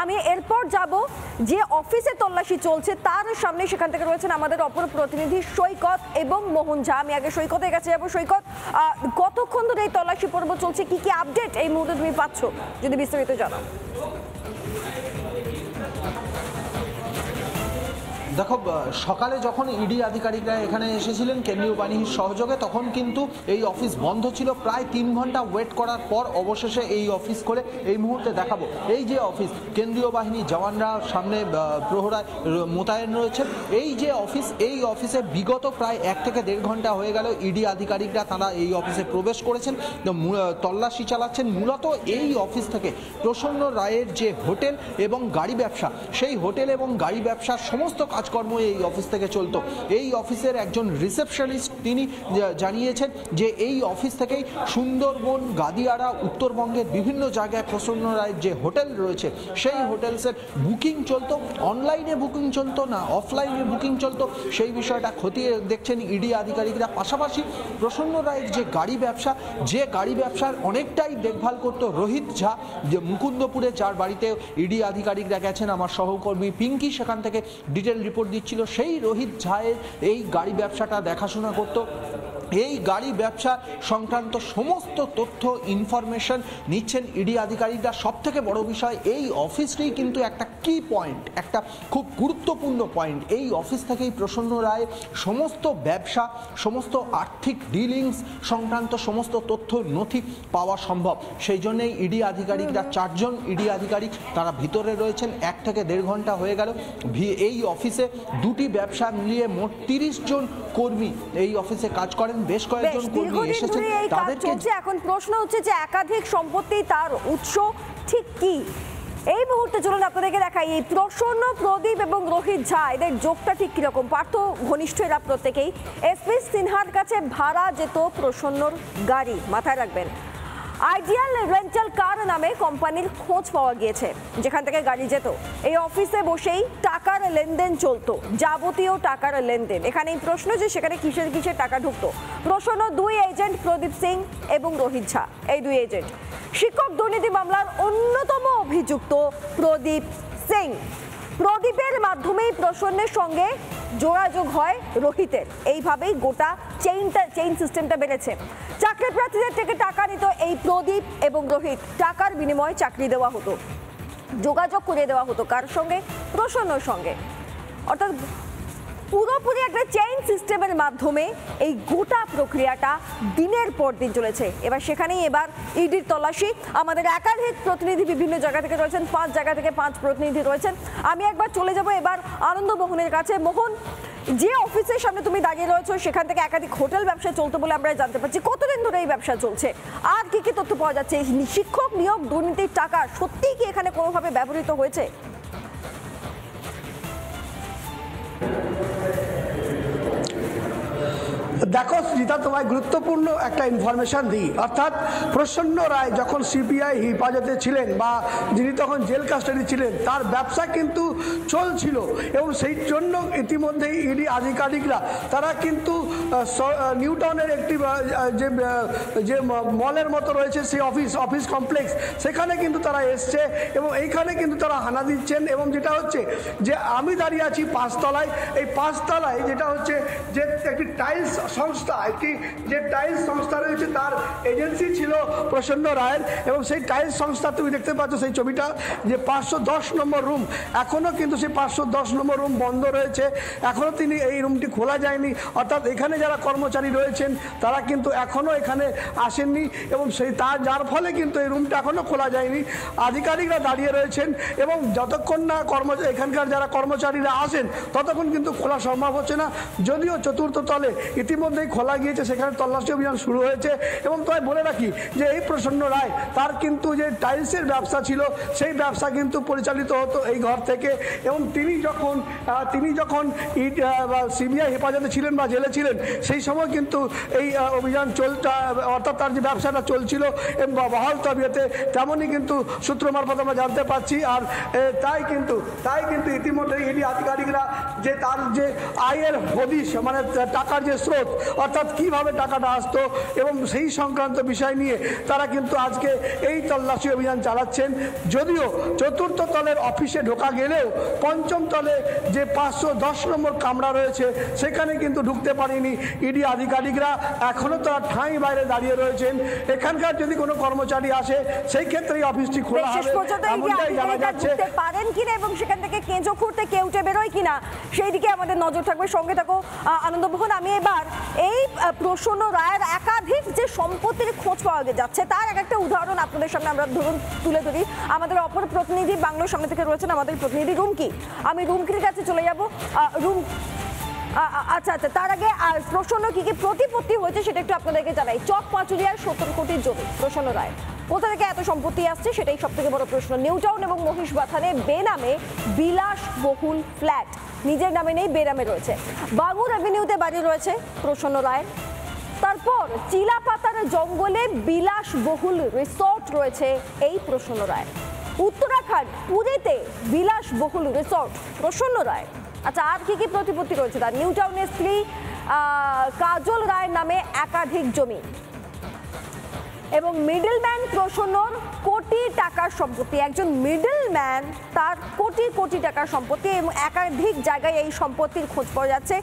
আমি এরপর যাব যে অফিসে তল্লাশি চলছে তার সামনে, সেখান থেকে রয়েছেন আমাদের অপর প্রতিনিধি সৈকত এবং মোহন ঝা। আমি আগে সৈকতের কাছে যাবো। সৈকত, কতক্ষণ ধরে এই তল্লাশি পর্ব চলছে, কি কি আপডেট এই মুহূর্তে তুমি পাচ্ছ, যদি বিস্তারিত জানাও। দেখো, সকালে যখন ইডি আধিকারিকরা এখানে এসেছিলেন কেন্দ্রীয় বাহিনীর সহযোগে, তখন কিন্তু এই অফিস বন্ধ ছিল। প্রায় 3 ঘন্টা ওয়েট করার পর অবশেষে এই অফিস করে এই মুহূর্তে দেখাবো এই যে অফিস, কেন্দ্রীয় বাহিনী জওয়ানরা সামনে প্রহরায় মোতায়েন রয়েছেন। এই যে অফিস, এই অফিসে বিগত প্রায় 1 থেকে 1.5 ঘন্টা হয়ে গেল ইডি আধিকারিকরা তারা এই অফিসে প্রবেশ করেছেন, তল্লাশি চালাচ্ছেন। মূলত এই অফিস থেকে প্রসন্ন রায়ের যে হোটেল এবং গাড়ি ব্যবসা, সেই হোটেল এবং গাড়ি ব্যবসার সমস্ত কাজকর্ম এই অফিস থেকে চলতো। এই অফিসের একজন রিসেপশনিস্ট তিনি জানিয়েছেন যে এই অফিস থেকেই সুন্দরবন, গাদিয়াড়া, উত্তরবঙ্গের বিভিন্ন জায়গায় প্রসন্ন রায়ের যে হোটেল রয়েছে সেই হোটেলসের বুকিং চলতো। অনলাইনে বুকিং চলতো না অফলাইনে বুকিং চলতো, সেই বিষয়টা খতিয়ে দেখছেন ইডি আধিকারিকরা। পাশাপাশি প্রসন্ন রায়ের যে গাড়ি ব্যবসা, যে গাড়ি ব্যবসার অনেকটাই দেখভাল করতো রোহিত ঝা, যে মুকুন্দপুরে, যার বাড়িতে ইডি আধিকারিকরা গেছেন। আমার সহকর্মী পিঙ্কি সেখান থেকে ডিটেল রিপোর্ট দিচ্ছিল। সেই রোহিত ঝায়ের এই গাড়ি ব্যবসাটা দেখাশোনা করত। এই গাড়ি ব্যবসা সংক্রান্ত সমস্ত তথ্য ইনফরমেশন নিচ্ছেন ইডি আধিকারিকরা। সবথেকে বড় বিষয়, এই অফিসটি কিন্তু একটা কি পয়েন্ট, একটা খুব গুরুত্বপূর্ণ পয়েন্ট। এই অফিস থেকেই প্রসন্ন রায় সমস্ত ব্যবসা, সমস্ত আর্থিক ডিলিংস সংক্রান্ত সমস্ত তথ্য নথি পাওয়া সম্ভব। সেই জন্যই ইডি আধিকারিকরা, 4 জন ইডি আধিকারিক তারা ভিতরে রয়েছেন। 1 থেকে 1.5 ঘন্টা হয়ে গেল। এই অফিসে 2টি ব্যবসা মিলিয়ে মোট 30 জন কর্মী এই অফিসে কাজ করেন। বেশ কয়েকজন কর্মী এসেছেন, তাদেরকে এখন প্রশ্ন হচ্ছে যে একাধিক সম্পত্তি, তার উৎস ঠিক কি? এই মুহূর্তে চলুন আপনাদেরকে দেখাই এই প্রসন্ন, প্রদীপ এবং রোহিত ঝা, এদের যোগটা ঠিক কিরকম। পার্থ ঘনিষ্ঠ এরা প্রত্যেকেই। এসপি সিনহার কাছে ভাড়া যেত প্রসন্নর গাড়ি, মাথায় রাখবেন। আইডিয়াল রেন্টাল কার নামে কোম্পানির খোঁজ পাওয়া গিয়েছে, যেখান থেকে গাড়ি যেত। এই অফিসে বসেই টাকার লেনদেন চলতো, যাবতীয় টাকার লেনদেন। এখানেই প্রশ্ন যে সেখানে কিসের কিসের টাকা ঢুকতো। প্রসন্ন 2 এজেন্ট প্রদীপ সিং এবং রোহিত ঝা, এই 2 এজেন্ট। শিক্ষক দুর্নীতি মামলার অন্যতম অভিযুক্ত প্রদীপ সিং। প্রদীপের মাধ্যমেই প্রসন্নের সঙ্গে যোগাযোগ হয় রোহিতের। এইভাবেই গোটা চেইন সিস্টেমটা বেড়েছে। চাকরি প্রার্থীদের থেকে টাকা নিত এই প্রদীপ এবং রোহিত। টাকার বিনিময়ে চাকরি দেওয়া হতো, যোগাযোগ করে দেওয়া হতো কার সঙ্গে? প্রসন্নর সঙ্গে। অর্থাৎ পুরোপুরি একটা চেইন সিস্টেমের মাধ্যমে এই গোটা প্রক্রিয়াটা দিনের পর দিন চলেছে। এবার সেখানেই এবার ইডির তল্লাশি। আমাদের একাধিক প্রতিনিধি বিভিন্ন জায়গা থেকে রয়েছেন, 5 জায়গা থেকে 5 প্রতিনিধি রয়েছেন। আমি একবার চলে যাব এবার আনন্দ মোহনের কাছে। মোহন, যে অফিসের সামনে তুমি দাঁড়িয়ে রয়েছো সেখান থেকে একাধিক হোটেল ব্যবসা চলতো বলে আমরা জানতে পারছি। কতদিন ধরে এই ব্যবসা চলছে, আর কি কি তথ্য পাওয়া যাচ্ছে? শিক্ষক নিয়োগ দুর্নীতির টাকা সত্যিই কি এখানে কোনোভাবে ব্যবহৃত হয়েছে? দেখো রীতা, তোমায় গুরুত্বপূর্ণ একটা ইনফরমেশন দিই। অর্থাৎ প্রসন্ন রায় যখন সিবিআই হেফাজতে ছিলেন বা যিনি তখন জেল কাস্টাডি ছিলেন, তার ব্যবসা কিন্তু চলছিল এবং সেই জন্য ইতিমধ্যেই ইডি আধিকারিকরা তারা কিন্তু নিউ টাউনের একটি যে মলের মতো রয়েছে সেই অফিস কমপ্লেক্স, সেখানে কিন্তু তারা এসছে এবং এইখানে কিন্তু তারা হানা দিচ্ছেন। এবং যেটা হচ্ছে যে আমি দাঁড়িয়ে আছি 5 তলায়। এই 5 তলায় যেটা হচ্ছে যে একটি টাইলস সংস্থা, একটি যে টাইলস সংস্থা রয়েছে তার এজেন্সি ছিল প্রসন্ন রায়ের। এবং সেই টাইলস সংস্থা তুমি দেখতে পাচ্ছ সেই ছবিটা, যে 510 নম্বর রুম, এখনও কিন্তু সেই 510 নম্বর রুম বন্ধ রয়েছে। এখনও তিনি এই রুমটি খোলা যায়নি। অর্থাৎ এখানে যারা কর্মচারী রয়েছেন তারা কিন্তু এখনও এখানে আসেননি এবং যার ফলে কিন্তু এই রুমটা এখনও খোলা যায়নি। আধিকারিকরা দাঁড়িয়ে রয়েছেন এবং যতক্ষণ না এখানকার যারা কর্মচারীরা আসেন ততক্ষণ কিন্তু খোলা সম্ভব হচ্ছে না। যদিও 4র্থ তলে ইতিমধ্যেই খোলা গিয়েছে, সেখানে তল্লাশি অভিযান শুরু হয়েছে। এবং তাই বলে রাখি যে এই প্রসন্ন রায়, তার কিন্তু যে টাইলসের ব্যবসা ছিল সেই ব্যবসা কিন্তু পরিচালিত হতো এই ঘর থেকে। এবং তিনি যখন সিবিআই হেফাজতে ছিলেন বা জেলে ছিলেন, সেই সময় কিন্তু এই অভিযান অর্থাৎ তার যে ব্যবসাটা চলছিল এবং বহাল তবিয়তে, তেমনই কিন্তু সূত্র মারফত আমরা জানতে পারছি। আর তাই কিন্তু ইতিমধ্যে ইডি আধিকারিকরা যে তার যে আয়ের হদিশ, মানে টাকার যে স্রোত, অর্থাৎ কিভাবে টাকাটা আসতো এবং সেই সংক্রান্ত বিষয় নিয়ে তারা কিন্তু আজকে এই তল্লাশি অভিযান চালাচ্ছেন। যদিও চতুর্থ তলের অফিসে ঢোকা গেলেও পঞ্চম তলে যে 510 নম্বর কামরা রয়েছে সেখানে কিন্তু ঢুকতে পারেনি ইডি আধিকারিকরা। এখনো তারা ঠাঁই বাইরে দাঁড়িয়ে রয়েছেন। এখানকার যদি কোনো কর্মচারী আসে সেই ক্ষেত্রেই অফিসটি খোলা হবে এমনটাই জানা যাচ্ছে। পারেন কিনা এবং সেখান থেকে কেঁচো খুঁড়তে কেউ উঠে বেরোয় কিনা সেই দিকে আমাদের নজর থাকবে। সঙ্গে থাকো আনন্দমোহন। আমি এবার এই প্রসন্ন রায়ের একাধিক যে সম্পত্তির খোঁজ পাওয়া যাচ্ছে তার একটা উদাহরণ আপনাদের সামনে আমরা তুলে ধরি। আমাদের অপর প্রতিনিধি বাংলার সামনে থেকে রয়েছেন আমাদের প্রতিনিধি রুমকি। আমি রুমকির কাছে চলে যাব। রুম আচ্ছা, তার আগে প্রসন্ন কি কি প্রতিপত্তি হয়েছে সেটা একটু আপনাদেরকে জানাই। চক পাঁচুলিয়ার 70 কোটির জমি প্রসন্ন রায়, কোথা থেকে এত সম্পত্তি আসছে সেটাই সব থেকে বড় প্রশ্ন। নিউ টাউন এবং মহিষবাথানে বেনামে বিলাসবহুল ফ্ল্যাট, নিজের নামে নেই, বেনামে রয়েছে। বাঙুর অ্যাভিনিউতে বাড়ি রয়েছে প্রসন্ন রায়। তারপর চিলাপাতার জঙ্গলে বিলাসবহুল রিসর্ট রয়েছে এই প্রসন্ন রায়। উত্তরাখণ্ড পুরীতে বিলাসবহুল রিসর্ট প্রসন্ন রায়। আচ্ছা, আর কি কি প্রতিপত্তি রয়েছে তার? নিউ টাউনের স্ত্রী কাজল রায়ের নামে একাধিক জমি এবং মিডলম্যান প্রসন্নর কোটি টাকার সম্পত্তি। একজন মিডলম্যান, তার কোটি কোটি টাকার সম্পত্তি এবং একাধিক জায়গায় এই সম্পত্তির খোঁজ পাওয়া যাচ্ছে।